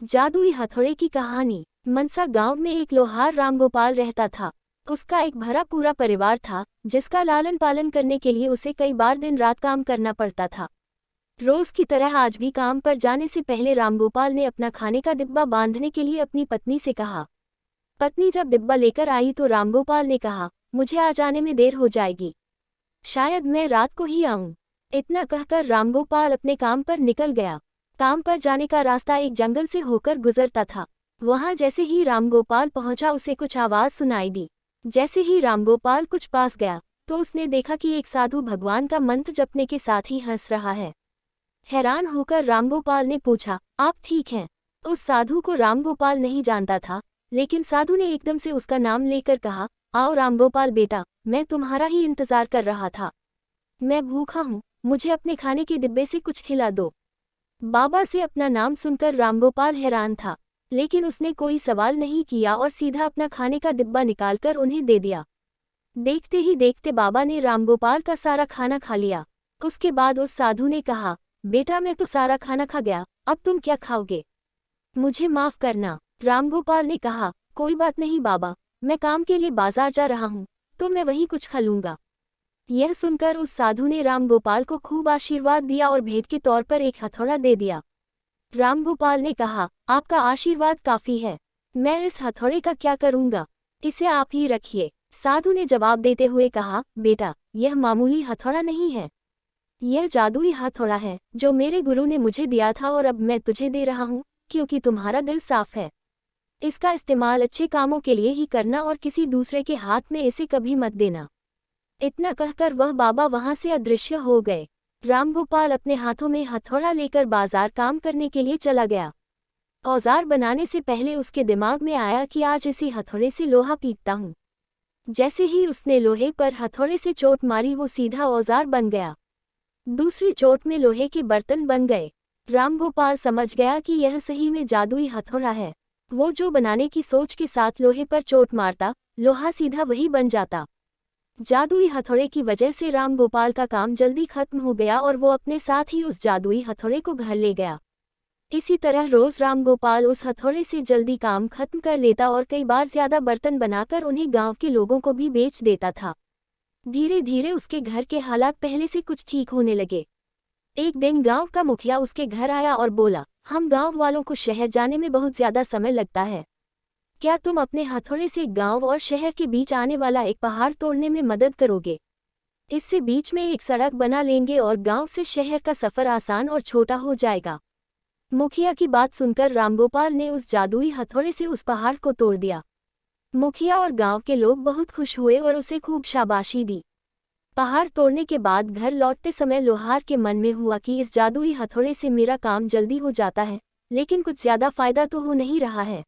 जादुई हथौड़े की कहानी। मनसा गांव में एक लोहार रामगोपाल रहता था। उसका एक भरा पूरा परिवार था, जिसका लालन पालन करने के लिए उसे कई बार दिन रात काम करना पड़ता था। रोज की तरह आज भी काम पर जाने से पहले रामगोपाल ने अपना खाने का डिब्बा बांधने के लिए अपनी पत्नी से कहा। पत्नी जब डिब्बा लेकर आई तो रामगोपाल ने कहा, मुझे आ जाने में देर हो जाएगी, शायद मैं रात को ही आऊं। इतना कहकर रामगोपाल अपने काम पर निकल गया। काम पर जाने का रास्ता एक जंगल से होकर गुजरता था। वहां जैसे ही रामगोपाल पहुंचा उसे कुछ आवाज सुनाई दी। जैसे ही रामगोपाल कुछ पास गया तो उसने देखा कि एक साधु भगवान का मंत्र जपने के साथ ही हंस रहा है। हैरान होकर रामगोपाल ने पूछा, आप ठीक हैं? उस साधु को रामगोपाल नहीं जानता था, लेकिन साधु ने एकदम से उसका नाम लेकर कहा, आओ रामगोपाल बेटा, मैं तुम्हारा ही इंतजार कर रहा था। मैं भूखा हूँ, मुझे अपने खाने के डिब्बे से कुछ खिला दो। बाबा से अपना नाम सुनकर रामगोपाल हैरान था, लेकिन उसने कोई सवाल नहीं किया और सीधा अपना खाने का डिब्बा निकालकर उन्हें दे दिया। देखते ही देखते बाबा ने रामगोपाल का सारा खाना खा लिया। उसके बाद उस साधु ने कहा, बेटा मैं तो सारा खाना खा गया, अब तुम क्या खाओगे? मुझे माफ करना। रामगोपाल ने कहा, कोई बात नहीं बाबा, मैं काम के लिए बाजार जा रहा हूँ, तो मैं वहीं कुछ खा लूंगा। यह सुनकर उस साधु ने रामगोपाल को खूब आशीर्वाद दिया और भेंट के तौर पर एक हथौड़ा दे दिया। रामगोपाल ने कहा, आपका आशीर्वाद काफी है, मैं इस हथौड़े का क्या करूंगा, इसे आप ही रखिए। साधु ने जवाब देते हुए कहा, बेटा यह मामूली हथौड़ा नहीं है, यह जादुई हथौड़ा है जो मेरे गुरु ने मुझे दिया था और अब मैं तुझे दे रहा हूँ, क्योंकि तुम्हारा दिल साफ है। इसका इस्तेमाल अच्छे कामों के लिए ही करना और किसी दूसरे के हाथ में इसे कभी मत देना। इतना कहकर वह बाबा वहां से अदृश्य हो गए। रामगोपाल अपने हाथों में हथौड़ा लेकर बाजार काम करने के लिए चला गया। औजार बनाने से पहले उसके दिमाग में आया कि आज इसी हथौड़े से लोहा पीटता हूँ। जैसे ही उसने लोहे पर हथौड़े से चोट मारी वो सीधा औजार बन गया। दूसरी चोट में लोहे के बर्तन बन गए। रामगोपाल समझ गया कि यह सही में जादुई हथौड़ा है। वो जो बनाने की सोच के साथ लोहे पर चोट मारता, लोहा सीधा वही बन जाता। जादुई हथौड़े की वजह से रामगोपाल का काम जल्दी खत्म हो गया और वो अपने साथ ही उस जादुई हथौड़े को घर ले गया। इसी तरह रोज रामगोपाल उस हथौड़े से जल्दी काम खत्म कर लेता और कई बार ज्यादा बर्तन बनाकर उन्हें गांव के लोगों को भी बेच देता था। धीरे धीरे उसके घर के हालात पहले से कुछ ठीक होने लगे। एक दिन गांव का मुखिया उसके घर आया और बोला, हम गांव वालों को शहर जाने में बहुत ज्यादा समय लगता है, क्या तुम अपने हथौड़े से गांव और शहर के बीच आने वाला एक पहाड़ तोड़ने में मदद करोगे? इससे बीच में एक सड़क बना लेंगे और गांव से शहर का सफर आसान और छोटा हो जाएगा। मुखिया की बात सुनकर रामगोपाल ने उस जादुई हथौड़े से उस पहाड़ को तोड़ दिया। मुखिया और गांव के लोग बहुत खुश हुए और उसे खूब शाबाशी दी। पहाड़ तोड़ने के बाद घर लौटते समय लोहार के मन में हुआ कि इस जादुई हथौड़े से मेरा काम जल्दी हो जाता है, लेकिन कुछ ज्यादा फायदा तो हो नहीं रहा है।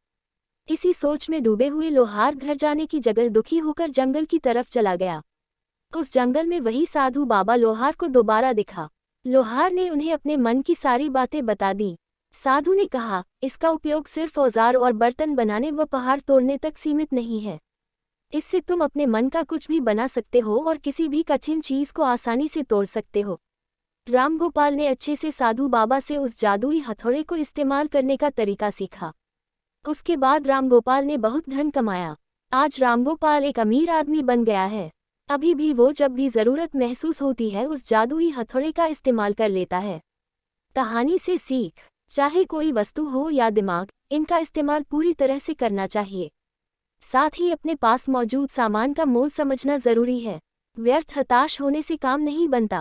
इसी सोच में डूबे हुए लोहार घर जाने की जगह दुखी होकर जंगल की तरफ चला गया। उस जंगल में वही साधु बाबा लोहार को दोबारा दिखा। लोहार ने उन्हें अपने मन की सारी बातें बता दी। साधु ने कहा, इसका उपयोग सिर्फ औजार और बर्तन बनाने व पहाड़ तोड़ने तक सीमित नहीं है, इससे तुम अपने मन का कुछ भी बना सकते हो और किसी भी कठिन चीज को आसानी से तोड़ सकते हो। रामगोपाल ने अच्छे से साधु बाबा से उस जादुई हथौड़े को इस्तेमाल करने का तरीका सीखा। उसके बाद रामगोपाल ने बहुत धन कमाया। आज रामगोपाल एक अमीर आदमी बन गया है। अभी भी वो जब भी जरूरत महसूस होती है उस जादुई हथौड़े का इस्तेमाल कर लेता है। कहानी से सीख, चाहे कोई वस्तु हो या दिमाग, इनका इस्तेमाल पूरी तरह से करना चाहिए। साथ ही अपने पास मौजूद सामान का मोल समझना जरूरी है। व्यर्थ हताश होने से काम नहीं बनता।